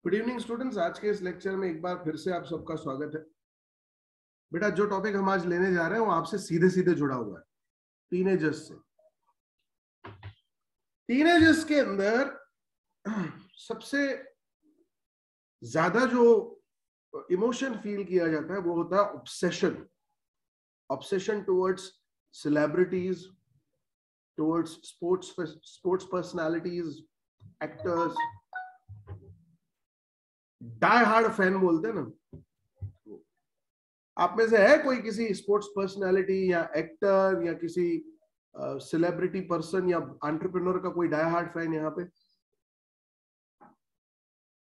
Good evening students. आज के इस लेक्चर में एक बार फिर से आप सबका स्वागत है। बेटा, जो टॉपिक हम आज लेने जा रहे हैं वो आपसे सीधे सीधे जुड़ा हुआ है, टीनेजर्स से। टीनेजर्स के अंदर सबसे ज्यादा जो इमोशन फील किया जाता है वो होता है obsession. Obsession towards celebrities, towards sports personalities, actors. Die hard fan बोलते हैं ना। आप में से है कोई किसी स्पोर्ट्स पर्सनालिटी या एक्टर या किसी सेलिब्रिटी पर्सन या एंटरप्रेन्योर का कोई डाई हार्ड फैन यहाँ पे?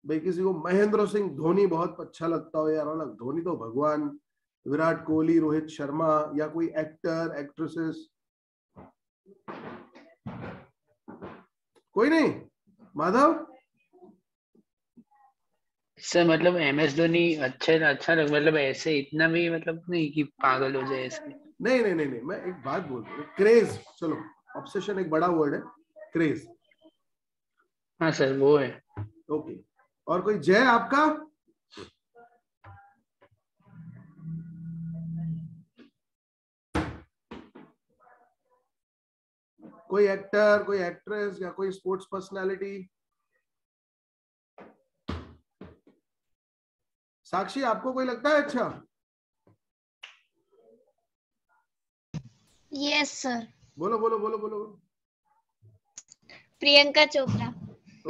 भाई किसी को महेंद्र सिंह धोनी बहुत अच्छा लगता हो यार, अलग धोनी तो भगवान, विराट कोहली, रोहित शर्मा, या कोई एक्टर एक्ट्रेसेस? कोई नहीं? माधव सर मतलब MS धोनी अच्छा लग, मतलब ऐसे इतना भी मतलब नहीं कि पागल हो जाए ऐसे। नहीं नहीं नहीं नहीं, मैं एक बात बोल रहा हूँ, क्रेज। चलो, ऑब्सेशन एक बड़ा वर्ड है, क्रेज। हाँ सर वो है। ओके। और कोई जय आपका? कोई एक्टर, कोई एक्ट्रेस या कोई स्पोर्ट्स पर्सनालिटी? साक्षी, आपको कोई लगता है अच्छा? Yes sir. बोलो बोलो बोलो बोलो। प्रियंका चोपड़ा।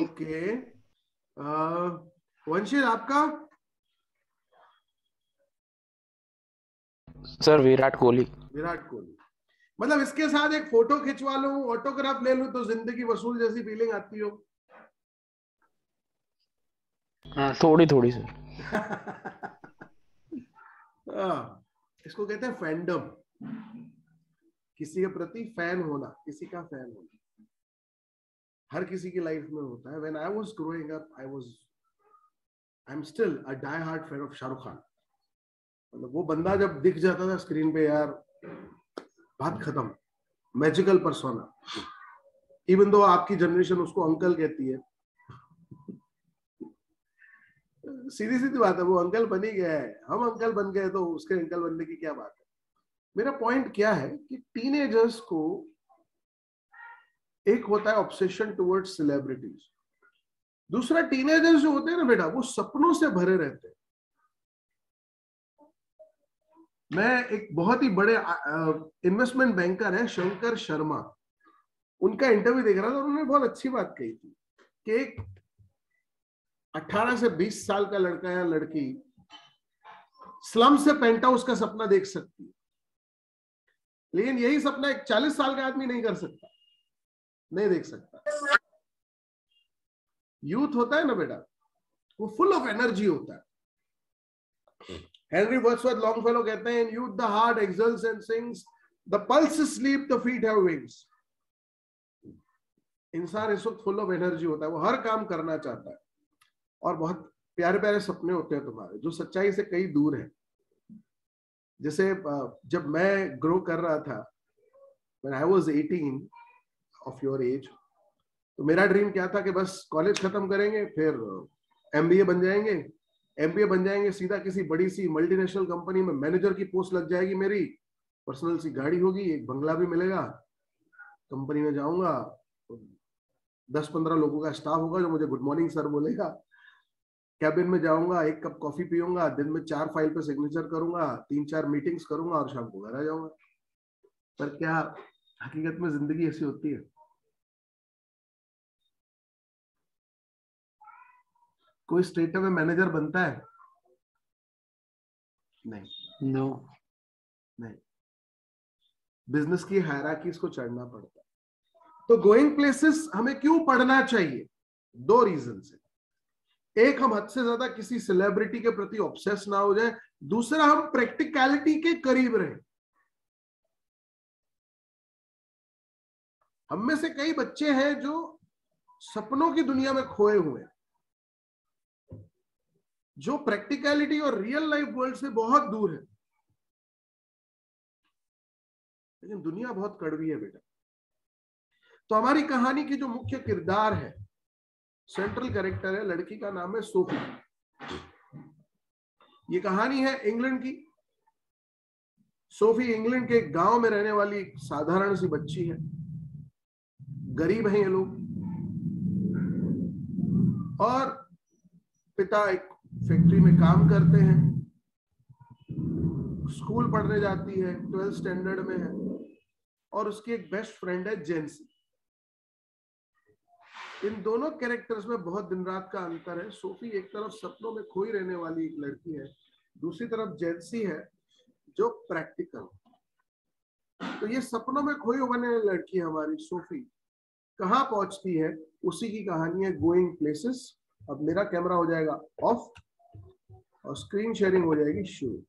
ओके। वंशित आपका? सर विराट कोहली। विराट कोहली। मतलब इसके साथ एक फोटो खिंचवा लूं, ऑटोग्राफ ले लूं तो जिंदगी वसूल जैसी फीलिंग आती हो? हाँ थोड़ी थोड़ी सर। इसको कहते हैं फैंडम। किसी के प्रति फैन होना, किसी का फैन होना हर किसी की लाइफ में होता है। When I was growing up, I am still a die hard fan of Shahrukh Khan. मतलब वो बंदा जब दिख जाता था स्क्रीन पे यार, बात खत्म। Magical persona. इवन दो आपकी जनरेशन उसको अंकल कहती है, सीधी सीधी बात है, वो अंकल बन ही गया है। हम अंकल बन गए तो उसके अंकल बनने की क्या बात है। मेरा पॉइंट क्या है कि टीनेजर्स को एक होता है ऑब्सेशन टुवर्ड्स सेलिब्रिटीज, दूसरा टीनेजर्स जो होते हैं ना बेटा, वो सपनों से भरे रहते हैं। मैं एक बहुत ही बड़े इन्वेस्टमेंट बैंकर है शंकर शर्मा, उनका इंटरव्यू देख रहा था। उन्होंने बहुत अच्छी बात कही थी कि एक 18 से 20 साल का लड़का या लड़की स्लम से पेंट हाउस का सपना देख सकती है, लेकिन यही सपना एक 40 साल का आदमी नहीं कर सकता, नहीं देख सकता। यूथ होता है ना बेटा, वो फुल ऑफ एनर्जी होता है। हेनरी वर्ड्सवर्थ लॉन्गफेलो कहते हैं, in youth the heart axles and sings, the pulse sleep, the feet have wings. इंसान इस वक्त फुल ऑफ एनर्जी होता है, वो हर काम करना चाहता है और बहुत प्यारे प्यारे सपने होते हैं तुम्हारे, जो सच्चाई से कई दूर है। जैसे जब मैं ग्रो कर रहा था, when I was 18 of your age, तो मेरा ड्रीम क्या था कि बस कॉलेज खत्म करेंगे, फिर MBA बन जाएंगे। MBA बन जाएंगे, सीधा किसी बड़ी सी मल्टीनेशनल कंपनी में मैनेजर की पोस्ट लग जाएगी मेरी, पर्सनल सी गाड़ी होगी, एक बंगला भी मिलेगा, कंपनी में जाऊंगा, 10-15 लोगों का स्टाफ होगा जो मुझे गुड मॉर्निंग सर बोलेगा, कैबिन में जाऊंगा, एक कप कॉफी पीऊंगा, दिन में 4 फाइल पे सिग्नेचर करूंगा, 3-4 मीटिंग्स करूंगा और शाम को घर आ जाऊंगा। पर क्या हकीकत में जिंदगी ऐसी होती है? कोई स्टेट में मैनेजर बनता है? नहीं। नो। नहीं, बिजनेस की हायरार्कीज को चढ़ना पड़ता है। तो गोइंग प्लेसेस हमें क्यों पढ़ना चाहिए? 2 रीजन से। एक, हम हद से ज्यादा किसी सेलिब्रिटी के प्रति ऑब्सेस ना हो जाए, दूसरा हम प्रैक्टिकलिटी के करीब रहें। हम में से कई बच्चे हैं जो सपनों की दुनिया में खोए हुए हैं, जो प्रैक्टिकलिटी और रियल लाइफ वर्ल्ड से बहुत दूर है। लेकिन दुनिया बहुत कड़वी है बेटा। तो हमारी कहानी की जो मुख्य किरदार है सेंट्रल कैरेक्टर है, लड़की का नाम है सोफी। ये कहानी है इंग्लैंड की। सोफी इंग्लैंड के एक गांव में रहने वाली एक साधारण सी बच्ची है। गरीब हैं ये लोग, और पिता एक फैक्ट्री में काम करते हैं। स्कूल पढ़ने जाती है, 12th स्टैंडर्ड में है, और उसकी एक बेस्ट फ्रेंड है जेंसी। इन दोनों कैरेक्टर्स में बहुत दिन रात का अंतर है। सोफी एक तरफ सपनों में खोई रहने वाली एक लड़की है, दूसरी तरफ जेंसी है जो प्रैक्टिकल। तो ये सपनों में खोई होने वाली लड़की हमारी सोफी कहाँ पहुंचती है, उसी की कहानी है गोइंग प्लेसेस। अब मेरा कैमरा हो जाएगा ऑफ और स्क्रीन शेयरिंग हो जाएगी शुरू।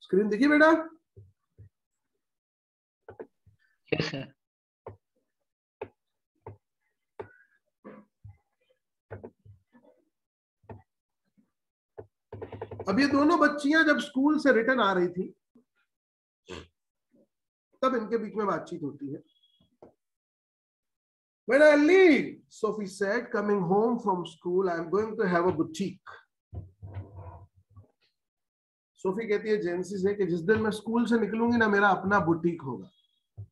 स्क्रीन देखिए बेटा। Yes sir. अब ये दोनों बच्चियां जब स्कूल से रिटर्न आ रही थी, तब इनके बीच में बातचीत होती है। When I leave, Sophie said, coming home from school, I am going to have a boutique. Sophie कहती है जेंसी से कि जिस दिन मैं स्कूल से निकलूंगी ना, मेरा अपना बुटीक होगा।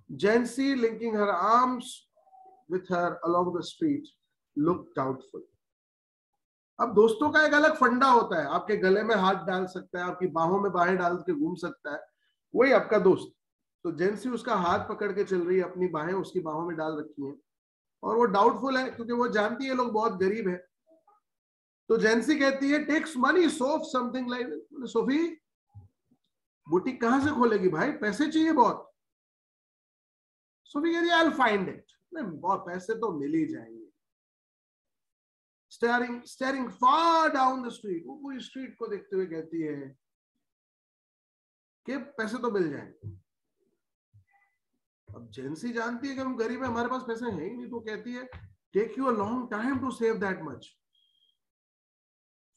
जेंसी, linking her arms with her along the street, looked doubtful. अब दोस्तों का एक अलग फंडा होता है, आपके गले में हाथ डाल सकता है, आपकी बाहों में बाहें डाल के घूम सकता है, वही आपका दोस्त। तो जेंसी उसका हाथ पकड़ के चल रही है, अपनी बाहें उसकी बाहों में डाल रखी हैं, और वो डाउटफुल है क्योंकि वो जानती है लोग बहुत गरीब है। तो जेंसी कहती है टेक्स मनी सोफ समथिंग लाइक। सोफी बुटीक कहां से खोलेगी भाई, पैसे चाहिए बहुत। सोफी कहती है आई विल फाइंड इट। बहुत पैसे तो मिल ही जाएंगे। staring far down the street, वो पूरी स्ट्रीट को देखते हुए कहती है कि पैसे तो मिल जाएंगे। अब जेंसी जानती है कि हम गरीब है, हमारे पास पैसे हैं ही नहीं, तो कहती है take you a long time to save that much.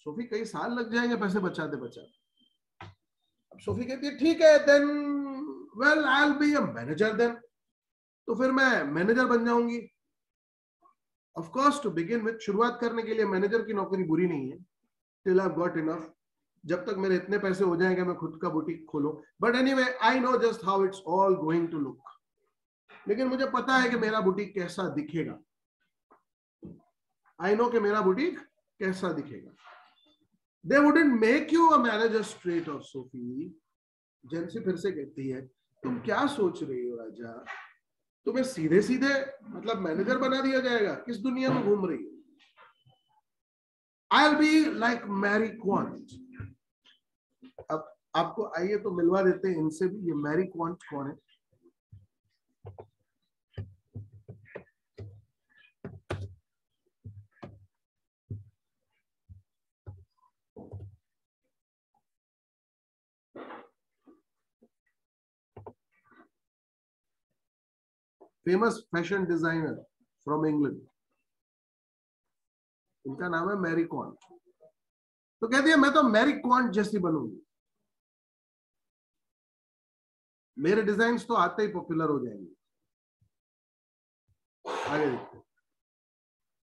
Sophie कई साल लग जाएंगे पैसे बचाते बचाते। अब सोफी कहती है ठीक है then, well I will be a manager then. तो फिर मैं मैनेजर बन जाऊंगी। Of course to begin with, शुरुआत करने के लिए मैनेजर की नौकरी बुरी नहीं है। टिल आई गॉट इनफ, जब तक मेरे इतने पैसे हो जाएंगे मैं खुद का बुटीक खोलूं। But anyway I know just how it's all going to look. लेकिन मुझे पता है कि मेरा बुटीक कैसा दिखेगा। आई नो कि मेरा बुटीक कैसा दिखेगा। They wouldn't make you a manager straight off. Sophie, Jency फिर से कहती है तुम क्या सोच रही हो राजा, तुम्हें सीधे सीधे मतलब मैनेजर बना दिया जाएगा, किस दुनिया में घूम रही हो। I'll be like Mary quant. अब आपको आइए तो मिलवा देते हैं इनसे भी। ये मैरी क्वांट कौन है? Famous fashion designer from England, इनका नाम है मैरी क्वांट। तो कहती है मैं तो मैरी क्वांट जैसी बनूंगी, मेरे डिजाइन्स तो आते ही पॉपुलर हो जाएंगे। आगे देखते हैं।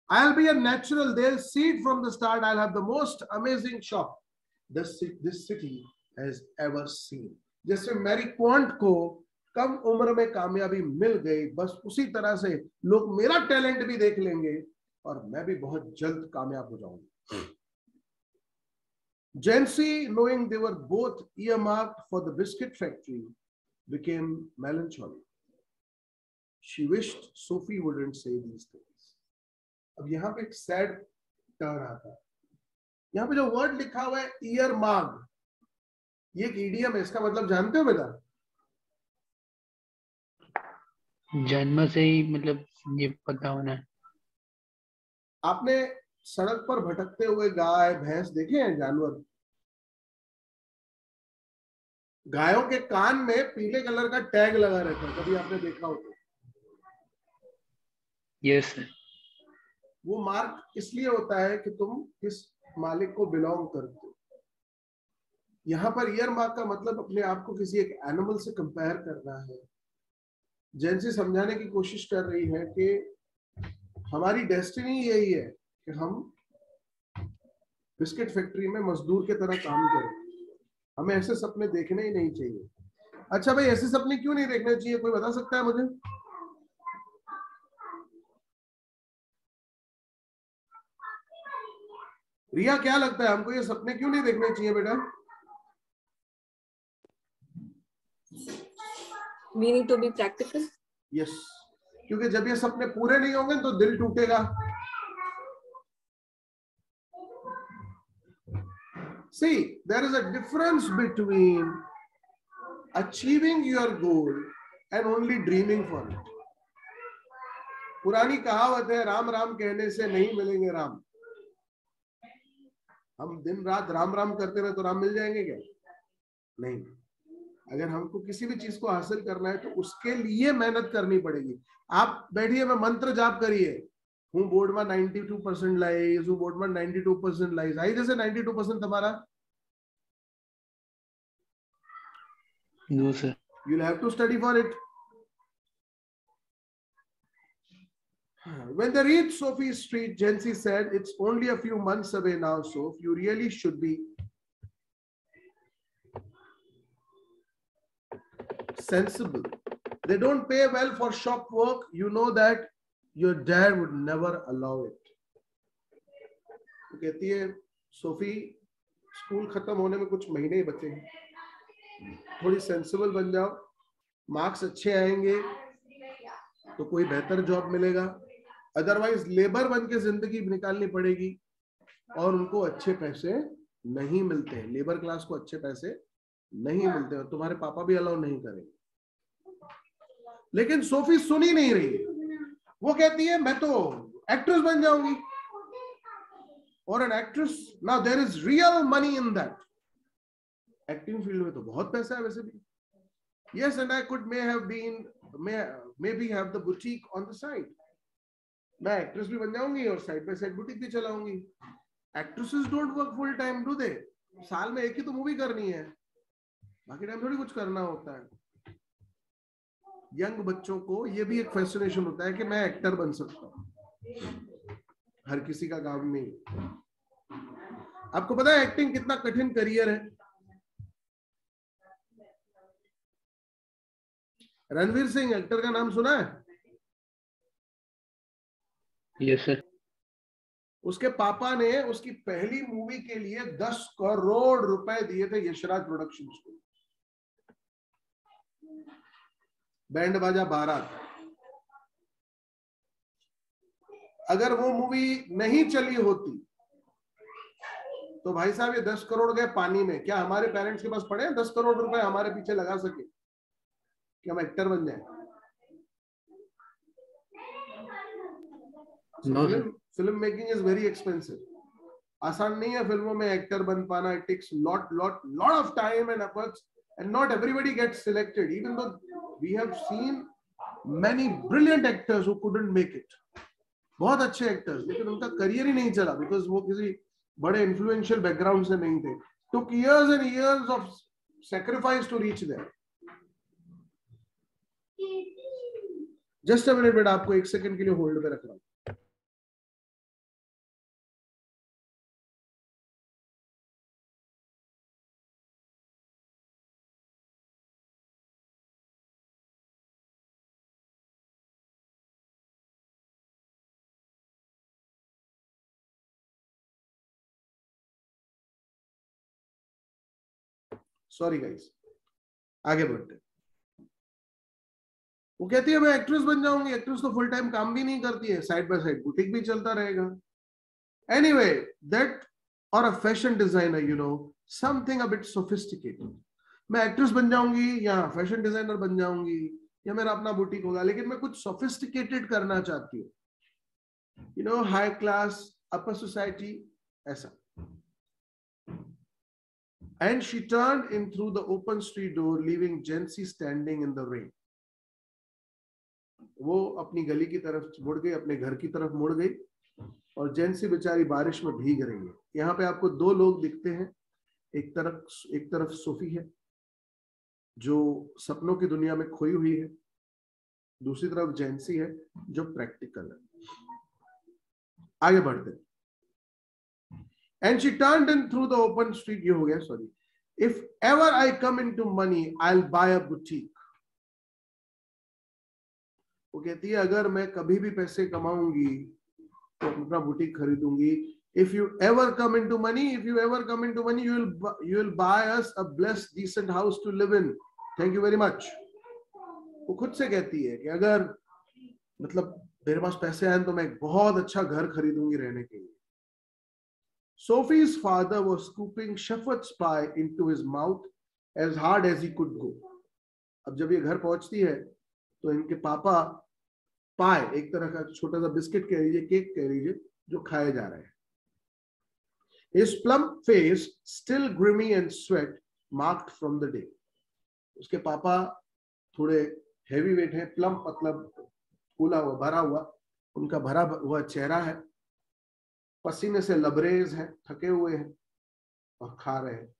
I'll be a natural. They'll see it from the start. I'll have the most amazing shop this city has ever seen. जैसे मैरी क्वांट को कम उम्र में कामयाबी मिल गई, बस उसी तरह से लोग मेरा टैलेंट भी देख लेंगे और मैं भी बहुत जल्द कामयाब हो जाऊंगी। Jancy, knowing they were both earmarked for the biscuit factory, became melancholy. She wished Sophie wouldn't say these things. अब यहाँ पे एक सैड टर्न आता है। यहाँ पे जो वर्ड लिखा हुआ है ईयर मार्ग, ये एक ईडियम है। इसका मतलब जानते हो बेटा? जन्म से ही मतलब ये पता होना है। आपने सड़क पर भटकते हुए गाय भैंस देखे हैं, जानवर? गायों के कान में पीले कलर का टैग लगा रहता है, कभी आपने देखा हो तो? Yes sir. वो मार्क इसलिए होता है कि तुम किस मालिक को बिलोंग करते हो। यहाँ पर ईयर मार्क का मतलब अपने आप को किसी एक एनिमल से कंपेयर करना है। जेंसी समझाने की कोशिश कर रही है कि हमारी डेस्टिनी यही है कि हम बिस्किट फैक्ट्री में मजदूर की तरह काम करें। हमें ऐसे सपने देखने ही नहीं चाहिए। अच्छा भाई, ऐसे सपने क्यों नहीं देखने चाहिए, कोई बता सकता है मुझे? रिया, क्या लगता है हमको ये सपने क्यों नहीं देखने चाहिए बेटा? We need to be practical. Yes, क्योंकि जब ये सपने पूरे नहीं होंगे तो दिल टूटेगा। See, there is a difference between achieving your goal and only dreaming for it. पुरानी कहावत है, राम राम कहने से नहीं मिलेंगे राम। हम दिन रात राम राम करते रहे तो राम मिल जाएंगे क्या? नहीं। अगर हमको किसी भी चीज को हासिल करना है तो उसके लिए मेहनत करनी पड़ेगी। आप बैठिए, मैं मंत्र जाप करिए, हूँ बोर्ड में 92% लाइज, हूँ बोर्ड में 92% लाइज आई, जैसे 92% हमारा। No sir. You'll have to study for it. When they reached Sophie Street, Jency said, "It's only a few months away now, Soph. You really should be sensible. They don't pay well for shop work. You know that. Your dad would never allow it." तो कहती है, Sophie, school खत्म होने में कुछ महीने ही बचे हैं, थोड़ी सेंसिबल बन जाओ, मार्क्स अच्छे आएंगे तो कोई बेहतर जॉब मिलेगा, अदरवाइज लेबर बन के जिंदगी निकालनी पड़ेगी और उनको अच्छे पैसे नहीं मिलते हैं। लेबर क्लास को अच्छे पैसे नहीं मिलते हैं, तुम्हारे पापा भी अलाउ नहीं करेंगे। लेकिन सोफी सुन ही नहीं रही, वो कहती है मैं तो एक्ट्रेस बन जाऊंगी, और an actress, now there is real money in that. Acting field में तो बहुत पैसा है वैसे भी। Yes, and I could may have been maybe have the boutique on the side. मैं एक्ट्रेस भी बन जाऊंगी और साइड बाय साइड बुटीक भी चलाऊंगी। Actresses don't work full time, do they? साल में एक ही तो मूवी करनी है, बाकी टाइम थोड़ी कुछ करना होता है। यंग बच्चों को ये भी एक फैसिनेशन होता है कि मैं एक्टर बन सकता हूँ, हर किसी का काम नहीं। आपको पता है एक्टिंग कितना कठिन करियर है? रणवीर सिंह एक्टर का नाम सुना है? Yes sir. उसके पापा ने उसकी पहली मूवी के लिए 10 करोड़ रुपए दिए थे यशराज प्रोडक्शंस को। बैंड बाजा बारात। अगर वो मूवी नहीं चली होती तो भाई साहब ये 10 करोड़ गए पानी में। क्या हमारे पेरेंट्स के पास पड़े हैं 10 करोड़ रुपए हमारे पीछे लगा सके कि हम एक्टर बन जाए? Film making is very expensive. आसान नहीं है फिल्मों में एक्टर बन पाना। It takes lot of time and efforts and not everybody gets selected, even though we have seen many brilliant actors who couldn't make it. बहुत अच्छे एक्टर्स, लेकिन उनका करियर ही नहीं चला बिकॉज वो किसी बड़े इन्फ्लुएंशियल बैकग्राउंड से नहीं थे। Took years and years of sacrifice to reach there. Just a minute बेटा, आपको 1 सेकंड के लिए होल्ड पे रख रहा हूं। सॉरी गाइस, आगे बढ़ते। वो कहती है मैं एक्ट्रेस बन जाऊंगी। एक्ट्रेस तो फुल टाइम काम भी नहीं करती है, साइड बाय साइड बुटीक भी चलता रहेगा। एनीवे, दैट और a fashion designer, you know, something a bit sophisticated. मैं एक्ट्रेस बन जाऊंगी या फैशन डिजाइनर बन जाऊंगी या मेरा अपना बुटीक होगा, लेकिन मैं कुछ सोफिस्टिकेटेड करना चाहती हूँ, you know, high class, upper society, ऐसा। And she turned in through the open street door, leaving Jency standing in the rain. वो अपनी गली की तरफ मुड़ गई, अपने घर की तरफ मुड़ गई, और जेंसी बेचारी बारिश में भीग रही है। यहाँ पे आपको 2 लोग दिखते हैं, एक तरफ सोफी है जो सपनों की दुनिया में खोई हुई है, दूसरी तरफ जैंसी है जो प्रैक्टिकल है। आगे बढ़ते हैं। And she turned in through the open street. ये हो गया, sorry. If ever I come into money, I'll buy a boutique. वो कहती है अगर मैं कभी भी पैसे कमाऊंगी तो अपना boutique खरीदूंगी। If you ever come into money, you will buy us a blessed, decent house to live in. Thank you very much. वो खुद से कहती है कि अगर मतलब मेरे पास पैसे आए तो मैं एक बहुत अच्छा घर खरीदूंगी रहने के लिए। Sophie's father was scooping shepherd's pie into his mouth as hard as he could go. अब जब ये घर पहुंचती है तो इनके पापा पाए, एक तरह का छोटा सा बिस्किट कह लीजिए, केक कह लीजिए, जो खाए जा रहे हैं। His plump face still grimy and sweat marked from the day. उसके पापा थोड़े हेवी वेट है, प्लम्प मतलब फूला हुआ, भरा हुआ, उनका भरा हुआ चेहरा है, पसीने से लबरेज है, थके हुए हैं और खा रहे हैं।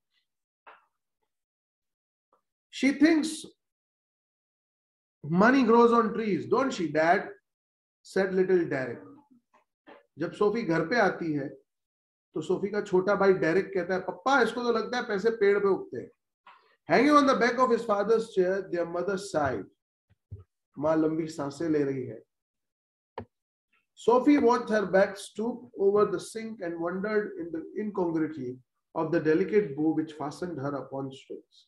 She thinks money grows on trees, don't she, Dad? said little Derek. जब सोफी घर पे आती है तो सोफी का छोटा भाई डेरिक कहता है, पप्पा इसको तो लगता है पैसे पेड़ पे उगते हैं। Hanging on the back of his father's chair, their mother sighed. माँ लंबी सांसें ले रही है। Sophie watched her back stoop over the sink and wondered in the incongruity of the delicate bow which fastened her upon strings.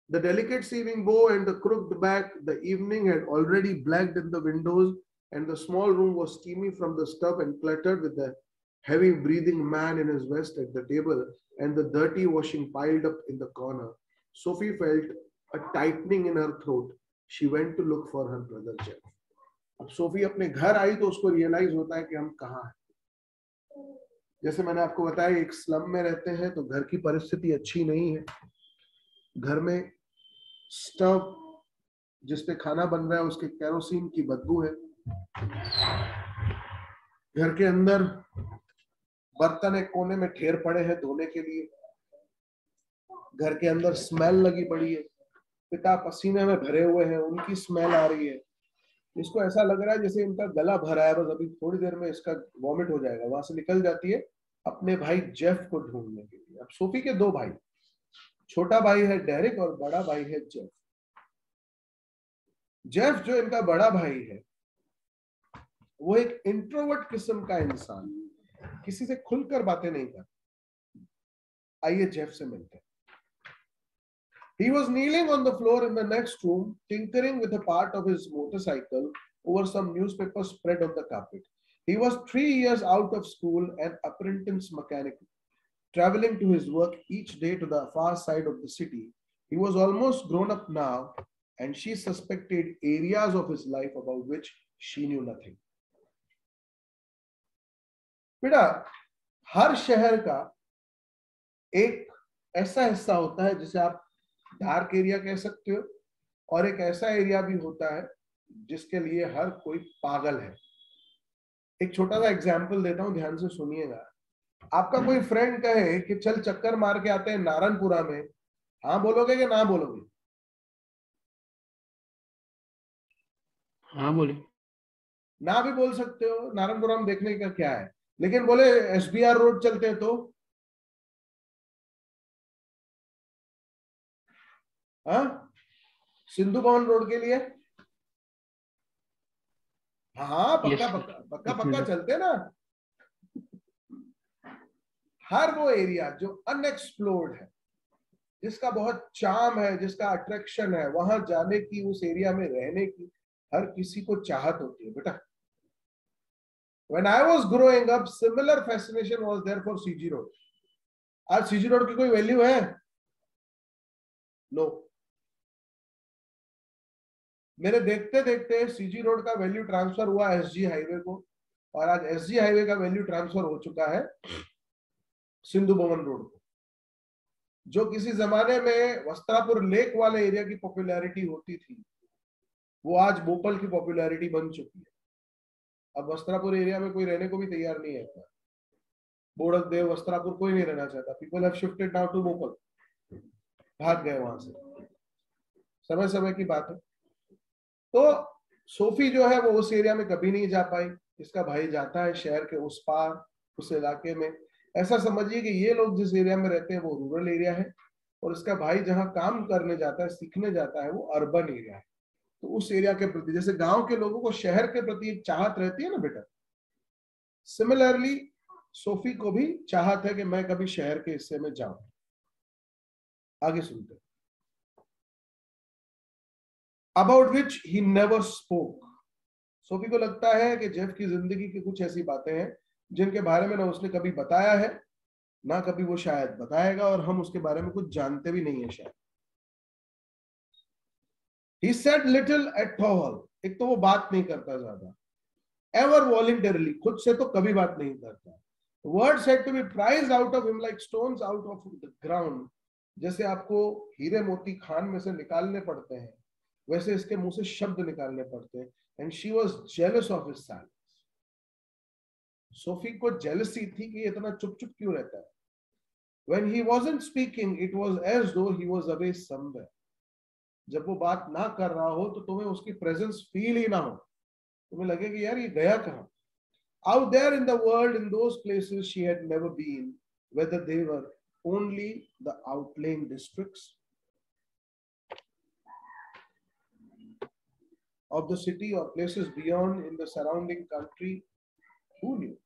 The delicate seeming bow and the crooked back, the evening had already blacked in the windows, and the small room was steamy from the stove and cluttered with the heavy breathing man in his vest at the table and the dirty washing piled up in the corner. Sophie felt a tightening in her throat. She went to look for her brother Jeff. अब Sophie अपने घर आई तो उसको realise होता है कि हम कहाँ हैं। जैसे मैंने आपको बताया, एक स्लम में रहते हैं तो घर की परिस्थिति अच्छी नहीं है। घर में स्टव जिसपे खाना बन रहा है उसके केरोसिन की बदबू है। घर के अंदर बर्तन एक कोने में ठेर पड़े हैं धोने के लिए। घर के अंदर स्मेल लगी पड़ी है। पिता पसीने में भरे हुए हैं, उनकी स्मेल आ रही है। इसको ऐसा लग रहा है जैसे इनका गला भरा है, बस अभी थोड़ी देर में इसका वॉमिट हो जाएगा। वहां से निकल जाती है अपने भाई जेफ को ढूंढने के लिए। अब सोफी के दो भाई, छोटा भाई है डेरिक और बड़ा भाई है जेफ। जेफ जो इनका बड़ा भाई है वो एक इंट्रोवर्ट किस्म का इंसान, किसी से खुलकर बातें नहीं करता। आइए जेफ से मिलते हैं। He was kneeling on the floor in the next room, tinkering with a part of his motorcycle over some newspaper spread on the carpet. He was 3 years out of school, an apprentice mechanic, traveling to his work each day to the far side of the city. He was almost grown up now, and she suspected areas of his life about which she knew nothing. बेटा, हर शहर का एक ऐसा हिस्सा होता है जिसे आप डार्क एरिया कह सकते हो, और एक ऐसा एरिया भी होता है जिसके लिए हर कोई पागल है। एक छोटा सा एग्जांपल देता हूं, ध्यान से सुनिएगा। आपका कोई फ्रेंड कहे कि चल चक्कर मार के आते हैं नारायणपुरा में, हाँ बोलोगे कि ना बोलोगे? हाँ बोले। ना भी बोल सकते हो, नारायणपुरा में देखने का क्या है। लेकिन बोले SBR रोड चलते हैं तो हाँ, सिंधु भवन रोड के लिए हाँ पक्का पक्का पक्का चलते ना। हर वो एरिया जो अनएक्सप्लोर्ड है, जिसका बहुत चार्म है, जिसका अट्रैक्शन है, वहां जाने की, उस एरिया में रहने की हर किसी को चाहत होती है। बेटा, when I was growing up, similar fascination was there for CG Road. आज CG Road की कोई वैल्यू है? नो। मेरे देखते देखते CG रोड का वैल्यू ट्रांसफर हुआ SG हाईवे को, और आज SG हाईवे का वैल्यू ट्रांसफर हो चुका है सिंधु भवन रोड को। जो किसी जमाने में वस्त्रापुर लेक वाले एरिया की पॉपुलैरिटी होती थी, वो आज भोपाल की पॉपुलैरिटी बन चुकी है। अब वस्त्रापुर एरिया में कोई रहने को भी तैयार नहीं है। बोड़क देव, वस्त्रापुर कोई नहीं रहना चाहता. People have shifted now to Bhopal, भाग गए वहां से. समय समय की बात है. तो सोफी जो है वो उस एरिया में कभी नहीं जा पाई. इसका भाई जाता है शहर के उस पार, उस इलाके में. ऐसा समझिए कि ये लोग जिस एरिया में रहते हैं वो रूरल एरिया है, और इसका भाई जहां काम करने जाता है, सीखने जाता है, वो अर्बन एरिया है. तो उस एरिया के प्रति, जैसे गांव के लोगों को शहर के प्रति एक चाहत रहती है ना बेटा, सिमिलरली सोफी को भी चाहत है कि मैं कभी शहर के हिस्से में जाऊं. आगे सुनते हैं. About which he never spoke. Sophie को लगता है कि जेफ की जिंदगी की कुछ ऐसी बातें हैं जिनके बारे में ना उसने कभी बताया है, ना कभी वो शायद बताएगा, और हम उसके बारे में कुछ जानते भी नहीं है शायद. He said little at all. एक तो वो बात नहीं करता ज्यादा. Ever voluntarily, खुद से तो कभी बात नहीं करता. Words had to be prized out of him like stones out of the ground. जैसे आपको हीरे मोती खान में से निकालने पड़ते हैं, वैसे इसके मुंह से शब्द निकालने पड़ते हैं. And she was jealous of his silence. Sophie को जेलसी थी कि इतना चुप चुप क्यों रहता है. When he wasn't speaking, it was as though he was away somewhere. जब वो बात ना कर रहा हो तो तुम्हें उसकी प्रेजेंस फील ही ना हो, तुम्हें लगे कि यार ये गया कहाँ. Out there in the world, in those places she had never been, whether they were only the outlying districts of the city or places beyond in the surrounding country, who knew?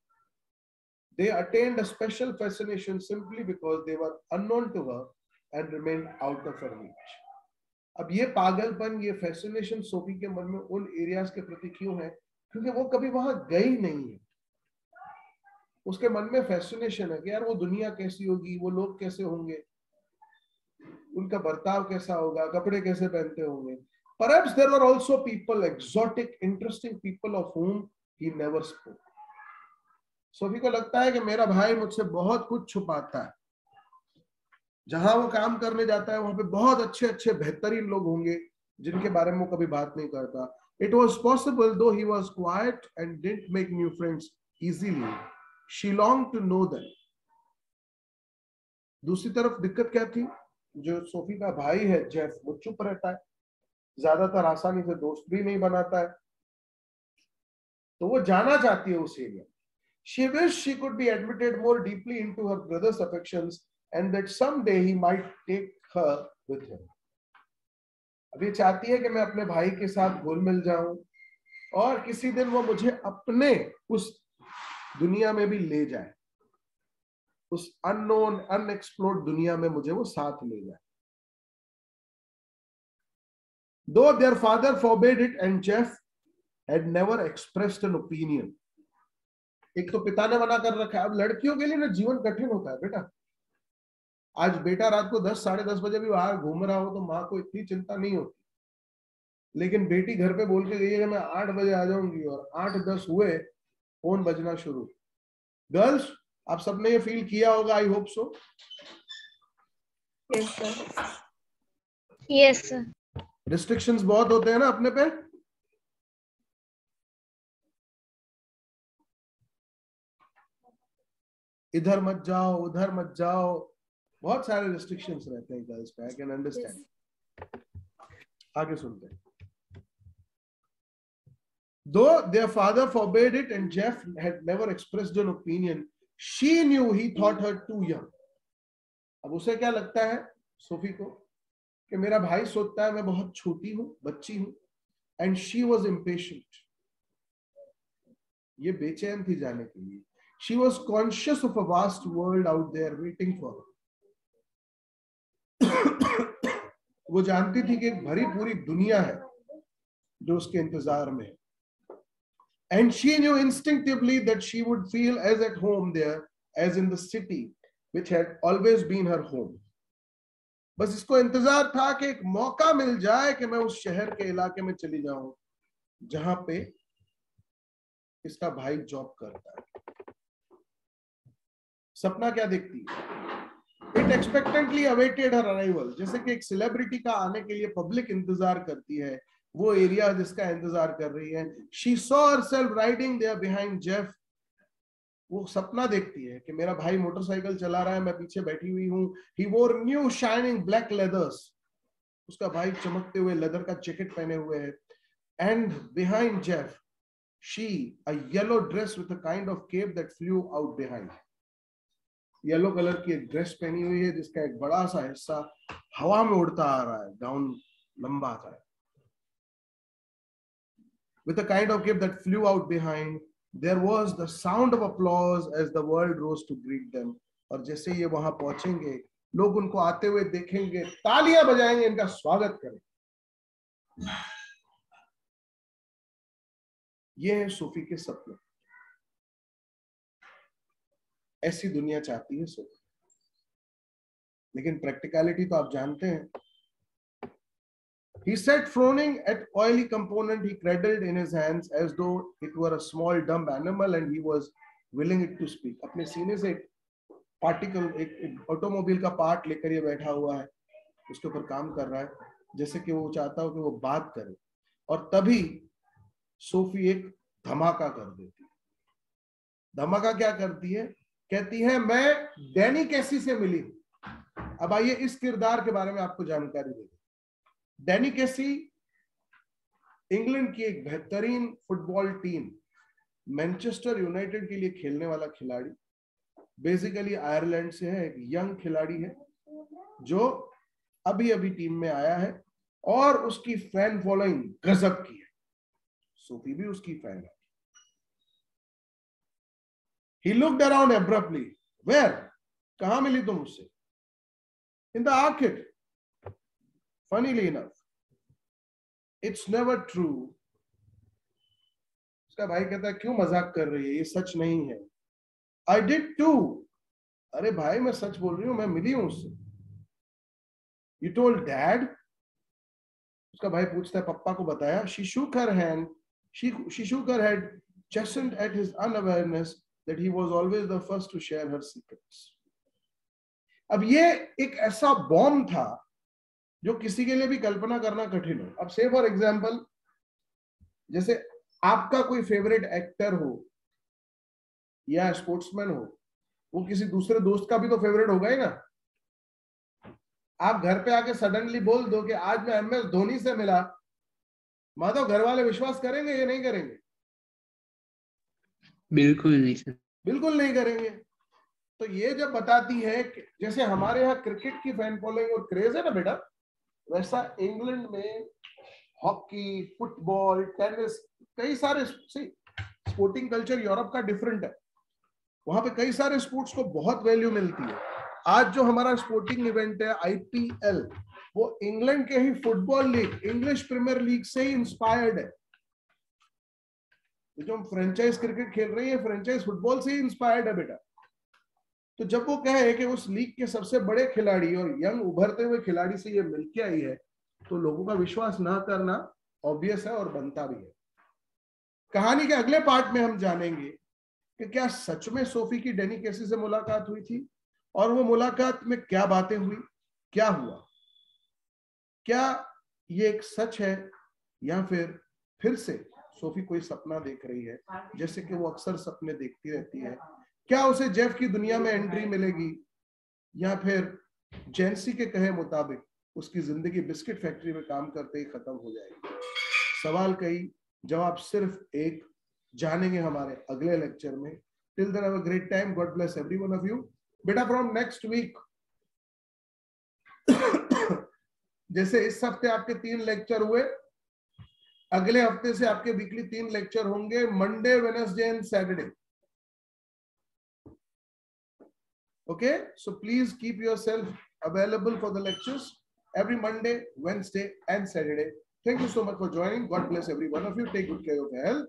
They attained a special fascination simply because they were unknown to her and remained out of her reach. अब ये पागलपन, ये fascination Sophie के मन में उन areas के प्रति क्यों है? क्योंकि वो कभी वहां गई नहीं है. उसके मन में फैसिनेशन है कि यार वो दुनिया कैसी होगी, वो लोग कैसे होंगे, उनका बर्ताव कैसा होगा, कपड़े कैसे पहनते होंगे. Perhaps there were also people, exotic, interesting people of whom he never spoke. Sophie को लगता है कि मेरा भाई मुझसे बहुत कुछ छुपाता है. जहां वो काम करने जाता है वहां पे बहुत अच्छे अच्छे बेहतरीन लोग होंगे जिनके बारे में वो कभी बात नहीं करता. It was possible, though he was quiet and didn't make new friends easily, she longed to know them. दूसरी तरफ दिक्कत क्या थी? जो सोफी का भाई है जेफ, वो चुप रहता है, ज्यादातर आसानी से दोस्त भी नहीं बनाता है, तो वो जाना चाहती है उस area. She wished she could be admitted more deeply into her brother's affections and that someday he might take her with him. अब ये चाहती है कि मैं अपने भाई के साथ घुल मिल जाऊं और किसी दिन वो मुझे अपने उस दुनिया में भी ले जाए, उस अननोन अनएक्सप्लोर्ड दुनिया में मुझे वो साथ ले जाए. Though their father forbade it and Jeff had never expressed an opinion. एक तो पिता ने मना कर रखा है. अब लड़कियों के लिए ना जीवन कठिन होता है बेटा. आज बेटा रात को 10 साढ़े 10 बजे भी बाहर घूम रहा हो तो माँ को इतनी चिंता नहीं होती, लेकिन बेटी घर पे बोल के गई है कि मैं 8 बजे आ जाऊंगी और 8:10 हुए फोन बजना शुरू. गर्ल्स, आप सबने ये फील किया होगा, I hope so. Yes, sir. Yes sir. Restrictions बहुत होते हैं ना अपने पे. इधर मत जाओ, उधर मत जाओ, बहुत सारे रिस्ट्रिक्शंस रहते हैं गर्ल्स पे. I can understand. आगे सुनते हैं. Though their father forbade it and Jeff had never expressed an opinion, she knew he thought her too young. अब उसे क्या लगता है सोफी को कि मेरा भाई सोचता है मैं बहुत छोटी हूं, बच्ची हूं. And she was impatient. ये बेचैन थी जाने के लिए. She was conscious of a vast world out there waiting for her. वो जानती थी कि एक भरी पूरी दुनिया है जो उसके इंतजार में है. And she knew instinctively that she would feel as at home there as in the city which had always been her home. बस इसको इंतजार था कि एक मौका मिल जाए कि मैं उस शहर के इलाके में चली जाऊं जहां पे इसका भाई जॉब करता है. सपना क्या देखती है? It expectantly awaited her arrival. जैसे कि एक सेलिब्रिटी का आने के लिए पब्लिक इंतजार करती है, वो एरिया जिसका इंतजार कर रही है. She saw herself riding there behind Jeff. वो सपना देखती है कि मेरा भाई मोटरसाइकिल चला रहा है, मैं पीछे बैठी हुई हूँ. He wore new shining black leathers. उसका भाई चमकते हुए लेदर का जैकेट पहने हुए है. And behind Jeff, she, a yellow dress with a kind of cape that flew out behind. Yellow colour की एक ड्रेस पहनी हुई है जिसका एक बड़ा सा हिस्सा हवा में उड़ता आ रहा है, गाउन लंबा सा है. With a kind of cape that flew out behind, there was the sound of applause as the world rose to greet them. और जैसे ये वहां पहुंचेंगे, लोग उनको आते हुए देखेंगे, तालियां बजाएंगे, इनका स्वागत करेंगे. ये है सोफी के सपने. ऐसी दुनिया चाहती है सोफी. लेकिन प्रैक्टिकलिटी तो आप जानते हैं. He sat frowning at oily component he cradled in his hands as though it were a small dumb animal and he was willing it to speak. अपने सीने से एक पार्टिकल, एक ऑटोमोबाइल का पार्ट लेकर ये बैठा हुआ है, उसके ऊपर काम कर रहा है, जैसे कि वो चाहता हो कि वो बात करे. और तभी सोफी एक धमाका कर देती है. धमाका क्या करती है? कहती है मैं डैनी कैसी से मिली. अब आइए इस किरदार के बारे में आपको जानकारी दे. डैनी कैसी इंग्लैंड की एक बेहतरीन फुटबॉल टीम मैनचेस्टर यूनाइटेड के लिए खेलने वाला खिलाड़ी, बेसिकली आयरलैंड से है. एक यंग खिलाड़ी है जो अभी अभी टीम में आया है और उसकी फैन फॉलोइंग गजब की है. सोफी भी उसकी फैन है. He looked around abruptly. Where? कहां मिली तुम उससे? In the arcade. Funnily enough, it's never true. उसका भाई कहता है क्यों मजाक कर रही है, ये सच नहीं है. I did too. अरे भाई मैं सच बोल रही हूँ, मैं मिली हूं उससे. You told dad? उसका भाई पूछता है पप्पा को बताया. She shook her hand. She shook her head, chastened at his unawareness that he was always the first to share her secrets. अब ये एक ऐसा बॉम्ब था जो किसी के लिए भी कल्पना करना कठिन है. अब से फॉर एग्जाम्पल, जैसे आपका कोई फेवरेट एक्टर हो या स्पोर्ट्समैन हो, वो किसी दूसरे दोस्त का भी तो फेवरेट होगा ही ना. आप घर पे आके सडनली बोल दो कि आज मैं MS धोनी से मिला, माधव, घर वाले विश्वास करेंगे या नहीं करेंगे? बिल्कुल नहीं सर. बिल्कुल नहीं करेंगे. तो ये जब बताती है कि जैसे हमारे यहाँ क्रिकेट की फैन फॉलोइंग और क्रेज है ना बेटा, वैसा इंग्लैंड में हॉकी, फुटबॉल, टेनिस, कई सारे स्पोर्टिंग कल्चर यूरोप का डिफरेंट है. वहां पे कई सारे स्पोर्ट्स को बहुत वैल्यू मिलती है. आज जो हमारा स्पोर्टिंग इवेंट है IPL, वो इंग्लैंड के ही football league, English premier league से ही इंस्पायर्ड है. जो हम फ्रेंचाइज क्रिकेट खेल रहे हैं, फ्रेंचाइज फुटबॉल से ही इंस्पायर्ड है बेटा. तो जब वो कहे कि उस लीग के सबसे बड़े खिलाड़ी और यंग उभरते हुए खिलाड़ी से ये मिलके आई है, तो लोगों का विश्वास ना करना ऑब्वियस है और बनता भी है. कहानी के अगले पार्ट में हम जानेंगे कि क्या सच में सोफी की डैनी कैसी से मुलाकात हुई थी और वो मुलाकात में क्या बातें हुई, क्या हुआ, क्या ये एक सच है या फिर से सोफी कोई सपना देख रही है, जैसे कि वो अक्सर सपने देखती रहती है. क्या उसे जेफ की दुनिया में एंट्री मिलेगी या फिर जेंसी के कहे मुताबिक उसकी जिंदगी बिस्किट फैक्ट्री में काम करते ही खत्म हो जाएगी. सवाल कई, जवाब सिर्फ एक. जानेंगे हमारे अगले लेक्चर में. Till then have a great time. God bless every one of you. बेटा फ्रॉम नेक्स्ट वीक, जैसे इस हफ्ते आपके 3 लेक्चर हुए, अगले हफ्ते से आपके वीकली 3 लेक्चर होंगे, Monday, Wednesday and Saturday. Okay, so please keep yourself available for the lectures every Monday, Wednesday, and Saturday. Thank you so much for joining. God bless every one of you. Take good care of your health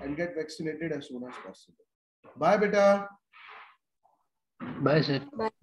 and get vaccinated as soon as possible. Bye, beta. Bye, sir. Bye.